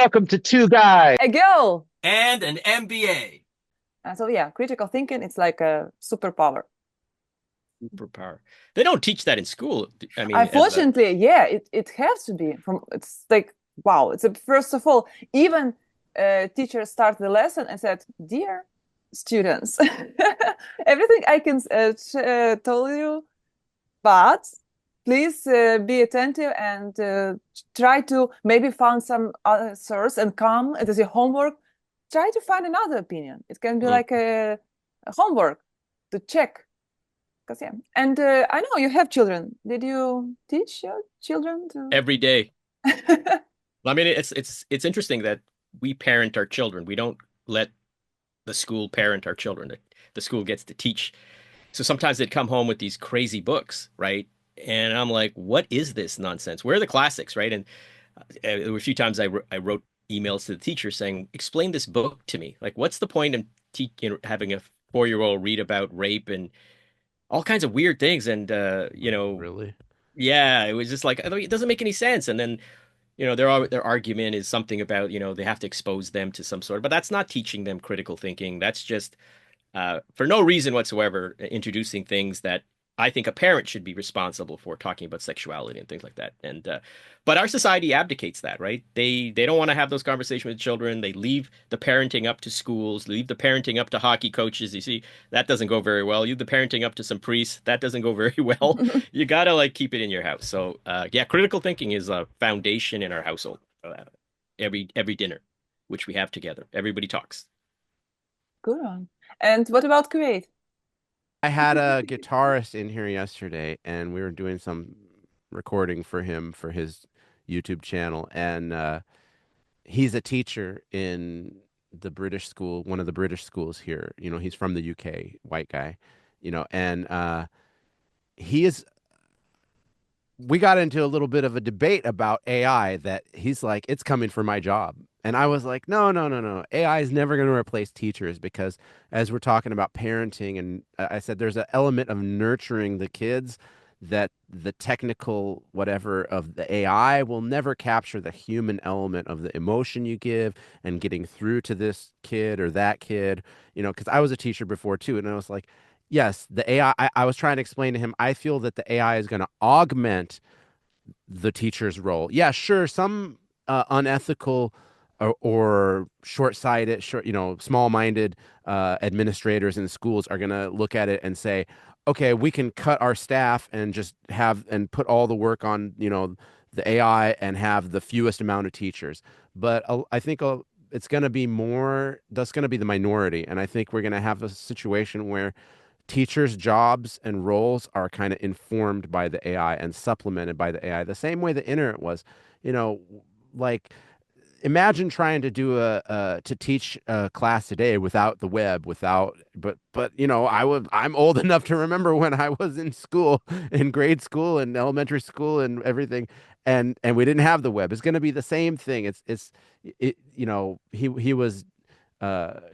Welcome to Two Guys. A girl. And an MBA. So yeah, critical thinking, it's like a superpower. Superpower. They don't teach that in school. I mean, as a Unfortunately, yeah, it has to be from. It's like wow. It's a, first of all, even teacher start the lesson and said, "Dear students, everything I can tell you, but please be attentive and try to maybe find some other source and come. It is your homework. Try to find another opinion. It can be mm, like a homework to check." Because yeah, and I know you have children. Did you teach your children to? every day. I mean, it's interesting that we parent our children. We don't let the school parent our children. The school gets to teach. So sometimes they'd come home with these crazy books, right? And I'm like, what is this nonsense? Where are the classics, right? And there were a few times I wrote emails to the teacher saying, explain this book to me. Like, what's the point in having a 4-year-old read about rape and all kinds of weird things? And Really? yeah, it was just like it doesn't make any sense. And then their argument is something about they have to expose them to some sort, but that's not teaching them critical thinking. That's just for no reason whatsoever, introducing things that I think a parent should be responsible for, talking about sexuality and things like that. And but our society abdicates that, right? They don't want to have those conversations with children. They leave the parenting up to schools, leave the parenting up to hockey coaches. You see, that doesn't go very well. Leave the parenting up to some priests. That doesn't go very well. You gotta like keep it in your house. So yeah, critical thinking is a foundation in our household. Every dinner, which we have together, everybody talks. Good one. And what about Kuwait? I had a guitarist in here yesterday, and we were doing some recording for him for his YouTube channel. And he's a teacher in the British school, one of the British schools here. He's from the UK, white guy, and he is we got into a little bit of a debate about AI that he's like, it's coming for my job. And I was like, no, no, no, no. AI is never going to replace teachers because as we're talking about parenting, and I said there's an element of nurturing the kids that the technical whatever of the AI will never capture the human element of the emotion you give and getting through to this kid or that kid, because I was a teacher before too. And I was like, yes, the AI, I was trying to explain to him, I feel that the AI is going to augment the teacher's role. Yeah, sure, some unethical or short-sighted, small-minded administrators in schools are going to look at it and say, okay, we can cut our staff and just have and put all the work on, the AI and have the fewest amount of teachers. But I think it's going to be more, that's going to be the minority. And I think we're going to have a situation where teachers' jobs and roles are kind of informed by the AI and supplemented by the AI, the same way the internet was. You know, like imagine trying to do to teach a class today without the web, without but I'm old enough to remember when I was in school, in grade school and elementary school and everything, and we didn't have the web. It's going to be the same thing. He was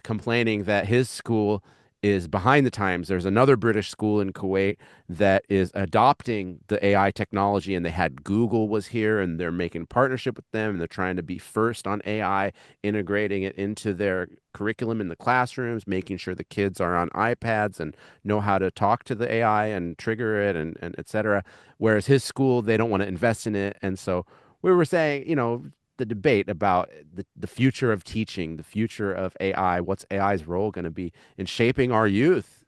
complaining that his school is behind the times. There's another British school in Kuwait that is adopting the AI technology, and they had Google was here, and they're making partnership with them, and they're trying to be first on AI, integrating it into their curriculum in the classrooms, making sure the kids are on iPads and know how to talk to the AI and trigger it and et cetera. Whereas his school, they don't want to invest in it. And so we were saying, the debate about the future of teaching, the future of AI, what's AI's role going to be in shaping our youth?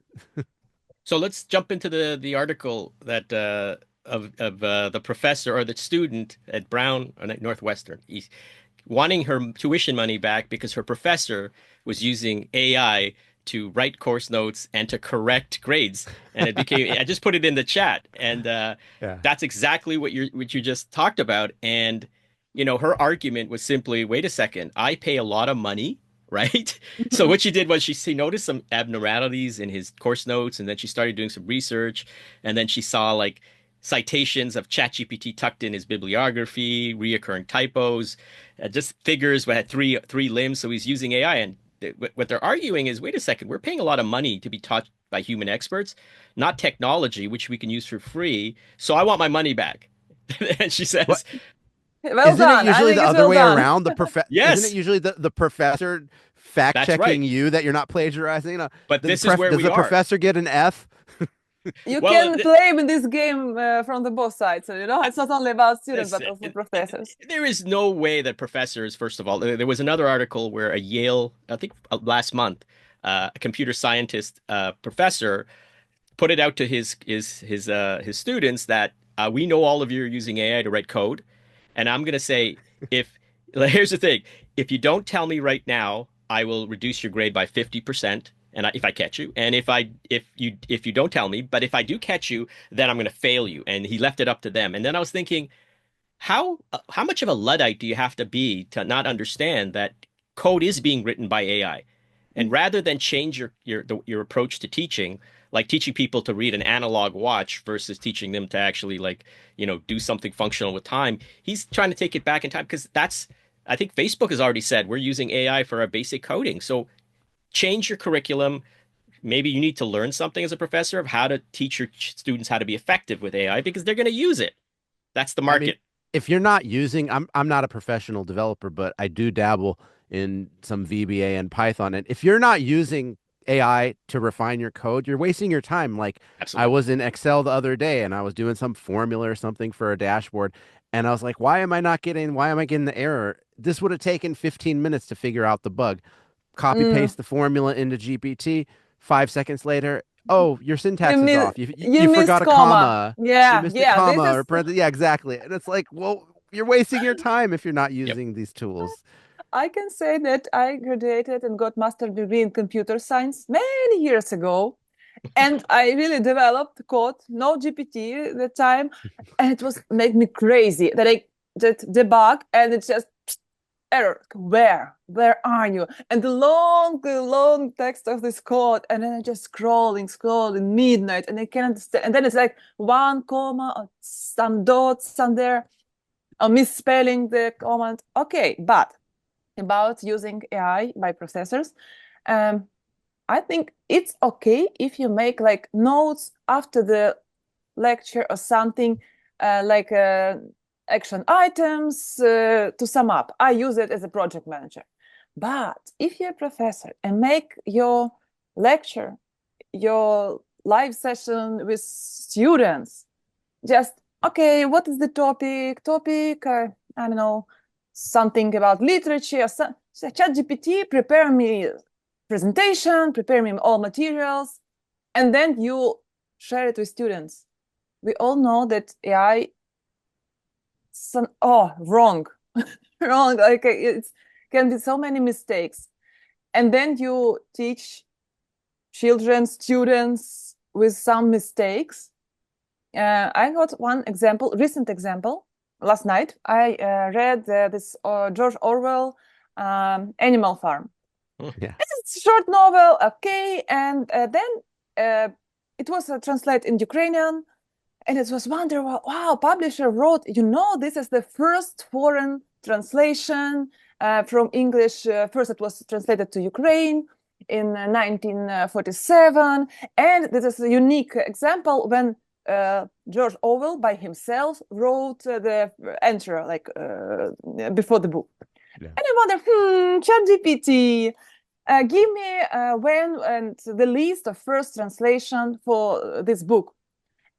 So let's jump into the article that of the professor or the student at Brown or at Northwestern. He's wanting her tuition money back because her professor was using AI to write course notes and to correct grades. And it became, I just put it in the chat, and Yeah. that's exactly what you just talked about. And her argument was simply, wait a second, I pay a lot of money, right? So what she did was she noticed some abnormalities in his course notes, and then she started doing some research, and then she saw like citations of ChatGPT tucked in his bibliography, reoccurring typos, just figures that had three limbs. So he's using AI, and what they're arguing is, wait a second, we're paying a lot of money to be taught by human experts, not technology, which we can use for free. So I want my money back. And she What says, Well Isn't it done. I usually think the it's other well way done. around? Isn't it Yes, usually the professor fact that's right. checking you that you're not plagiarizing? But this is where Does we the are. professor get an F? You Well, can play in this game from the both sides. So, it's not only about students, but listen, also professors. there is no way that professors, first of all, there was another article where a Yale, I think last month, a computer scientist professor put it out to his students that we know all of you are using AI to write code, and I'm gonna say if here's the thing, if you don't tell me right now, I will reduce your grade by 50%. And if I catch you, and if you don't tell me, but if I do catch you, then I'm going to fail you. And he left it up to them. And then I was thinking, how much of a Luddite do you have to be to not understand that code is being written by AI? And rather than change your approach to teaching, like teaching people to read an analog watch versus teaching them to actually do something functional with time, he's trying to take it back in time because I think Facebook has already said we're using AI for our basic coding. So change your curriculum. Maybe you need to learn something as a professor of how to teach your students how to be effective with AI because they're going to use it. That's the I mean, market. if you're not using, I'm not a professional developer, but I do dabble in some VBA and Python. And if you're not using AI to refine your code, you're wasting your time. Like I Absolutely. was in Excel the other day and I was doing some formula or something for a dashboard. And I was like, why am I getting the error? This would have taken 15 minutes to figure out the bug. Copy Mm. paste the formula into GPT. 5 seconds later, oh, your You syntax is miss off. You you forgot missed a comma. comma. You Yeah, missed a yeah. This comma is or parenthesis. Yeah, exactly. And it's like, well, you're wasting your time if you're not Yep. using these tools. I can say that I graduated and got master degree in computer science many years ago. And I really developed code, no GPT at the time. And it was made me crazy that I did debug and it's just error. Where are you? And the long text of this code. And then I just scrolling midnight and I can't understand. And then it's like one comma, or some dots, some there, or misspelling the command. Okay, but about using AI by processors, um, I think it's okay if you make like notes after the lecture or something, like action items to sum up. I use it as a project manager. But if you're a professor and make your lecture, your live session with students, just okay, what is the topic? I don't know, something about literature. So ChatGPT, prepare me presentation, prepare me all materials, and then you share it with students. We all know that AI, wrong, wrong. Like it can be so many mistakes, and then you teach children, students with some mistakes. I got one example, recent example. Last night, I read this George Orwell, Animal Farm. Yeah. It's a short novel, okay, and then it was translated in Ukrainian, and it was wonderful. Wow, publisher wrote, this is the first foreign translation from English. First, it was translated to Ukraine in 1947, and this is a unique example when George Orwell by himself wrote the entry like before the book. Yeah. And I wonder, ChatGPT, give me when and the list of first translation for this book.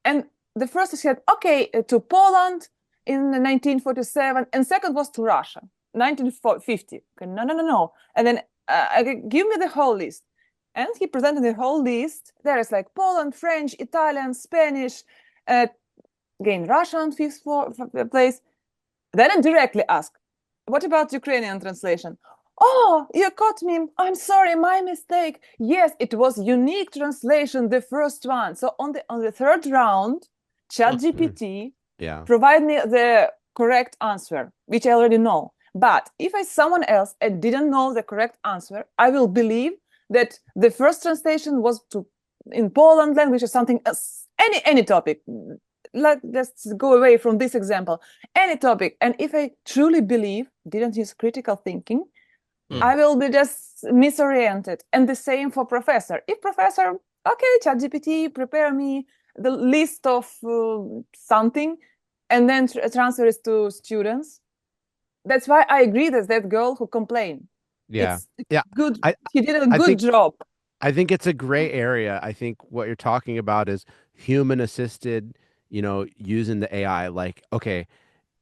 And the first he said, okay, to Poland in 1947, and second was to Russia, 1950. Okay, no. And then give me the whole list. And he presented the whole list. There is like Poland, French, Italian, Spanish, again, Russian, fifth place. Then I directly asked, what about Ukrainian translation? Oh, you caught me. I'm sorry, my mistake. Yes, it was unique translation, the first one. So on the third round, ChatGPT Yeah. provide me the correct answer, which I already know. But if I someone else and didn't know the correct answer, I will believe that the first translation was to in Poland language or something else, any topic. Let's go away from this example. Any topic, and if I truly believe, didn't use critical thinking, Yeah. I will be just misoriented. And the same for professor. If professor, okay, ChatGPT, prepare me the list of something, and then transfer it to students. that's why I agree that that girl who complained. Yeah. It's Yeah. good. I He did a I good think job. I think it's a gray area. I think what you're talking about is human assisted, using the AI. Like, okay,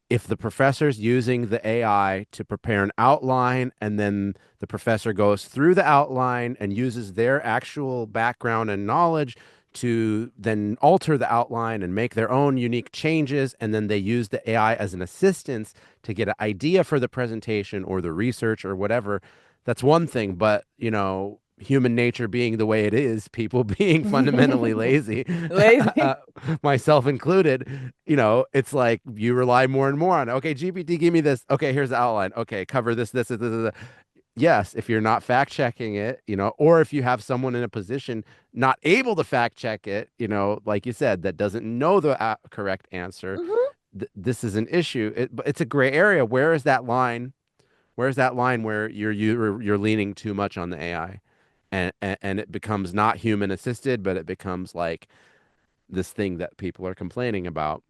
if the professor's using the AI to prepare an outline and then the professor goes through the outline and uses their actual background and knowledge to then alter the outline and make their own unique changes, and then they use the AI as an assistance to get an idea for the presentation or the research or whatever, that's one thing. But, human nature being the way it is, people being fundamentally lazy, Lazy. uh, myself included, it's like you rely more and more on, okay, GPT, give me this. Okay, here's the outline. Okay, cover this. Yes, if you're not fact checking it, or if you have someone in a position not able to fact check it, like you said, that doesn't know the correct answer, Mhm. this is an issue. But it's a gray area. Where is that line? Where's that line where you're leaning too much on the AI, and it becomes not human assisted, but it becomes like this thing that people are complaining about.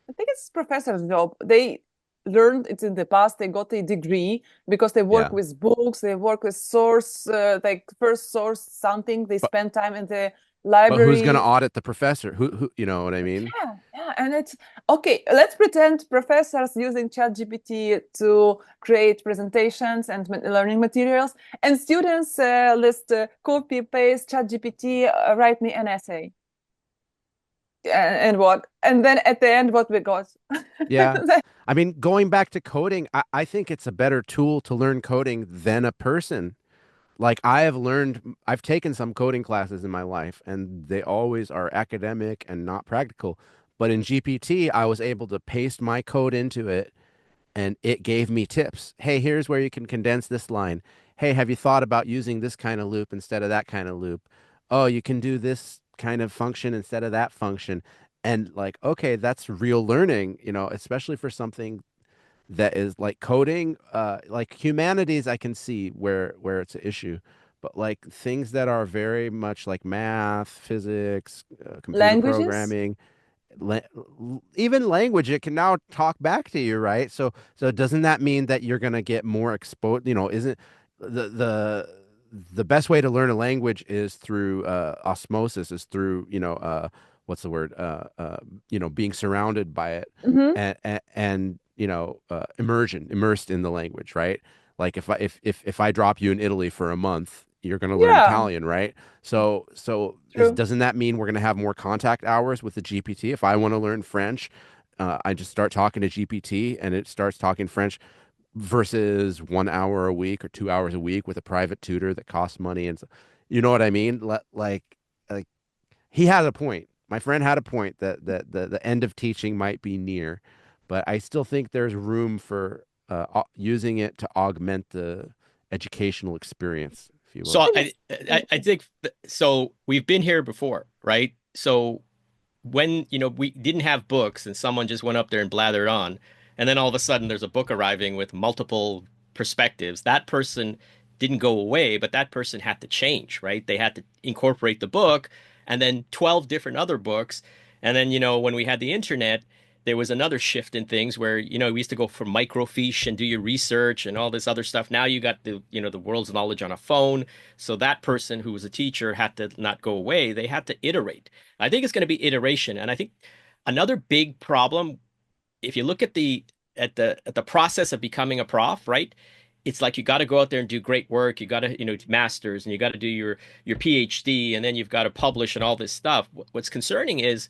I think it's professor's job. They learned it in the past. They got a degree because they Yeah. work with books. They work with source, like first source something. They But spend time in the but who's going to library. audit the professor? Who, you know what I mean? Yeah, yeah, and it's okay. Let's pretend professors using ChatGPT to create presentations and learning materials, and students list copy paste ChatGPT, write me an essay, and what? And then at the end, what we got? Yeah. I mean, going back to coding, I think it's a better tool to learn coding than a person. Like I've taken some coding classes in my life, and they always are academic and not practical. But in GPT, I was able to paste my code into it, and it gave me tips. Hey, here's where you can condense this line. Hey, have you thought about using this kind of loop instead of that kind of loop? Oh, you can do this kind of function instead of that function. And like, okay, that's real learning, especially for something that is like coding, like humanities, I can see where it's an issue. But like things that are very much like math, physics, computer Languages? programming, la even language, it can now talk back to you, right? So doesn't that mean that you're going to get more exposed? Isn't the best way to learn a language is through osmosis, is through, what's the word? Being surrounded by it, Hmm. and immersed in the language, right? Like if I drop you in Italy for a month, you're going to learn Yeah, Italian, right? So true. doesn't that mean we're going to have more contact hours with the GPT? If I want to learn French, I just start talking to GPT and it starts talking French versus 1 hour a week or 2 hours a week with a private tutor that costs money. And so, you know what I mean? Like he had a point. My friend had a point that the end of teaching might be near, but I still think there's room for using it to augment the educational experience, if you So will. I think I think so. We've been here before, right? So when we didn't have books and someone just went up there and blathered on, and then all of a sudden there's a book arriving with multiple perspectives, that person didn't go away, but that person had to change, right? They had to incorporate the book and then 12 different other books. And then when we had the internet, there was another shift in things where we used to go for microfiche and do your research and all this other stuff. Now you got the world's knowledge on a phone. So that person who was a teacher had to not go away, they had to iterate. I think it's going to be iteration. And I think another big problem, if you look at the process of becoming a prof, right? It's like you got to go out there and do great work. You got to, masters, and you got to do your PhD, and then you've got to publish and all this stuff. What's concerning is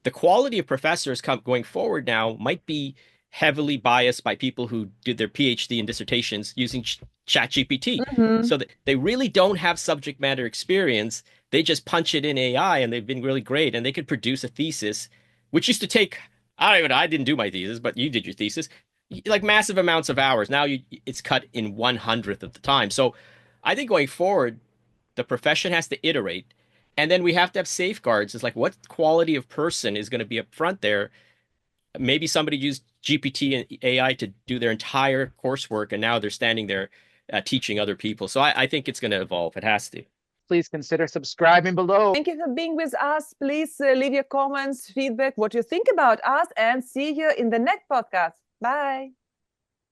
the quality of professors going forward now might be heavily biased by people who did their PhD and dissertations using ChatGPT. hmm So that they really don't have subject matter experience. They just punch it in AI and they've been really great. And they could produce a thesis, which used to take, I don't even know, I didn't do my thesis, but you did your thesis, like massive amounts of hours. Now it's cut in 1/100th of the time. So I think going forward, the profession has to iterate. And then we have to have safeguards. It's like what quality of person is going to be up front there? Maybe somebody used GPT and AI to do their entire coursework, and now they're standing there teaching other people. So I think it's going to evolve. It has to. Please consider subscribing below. Thank you for being with us. Please leave your comments, feedback, what you think about us, and see you in the next podcast. Bye.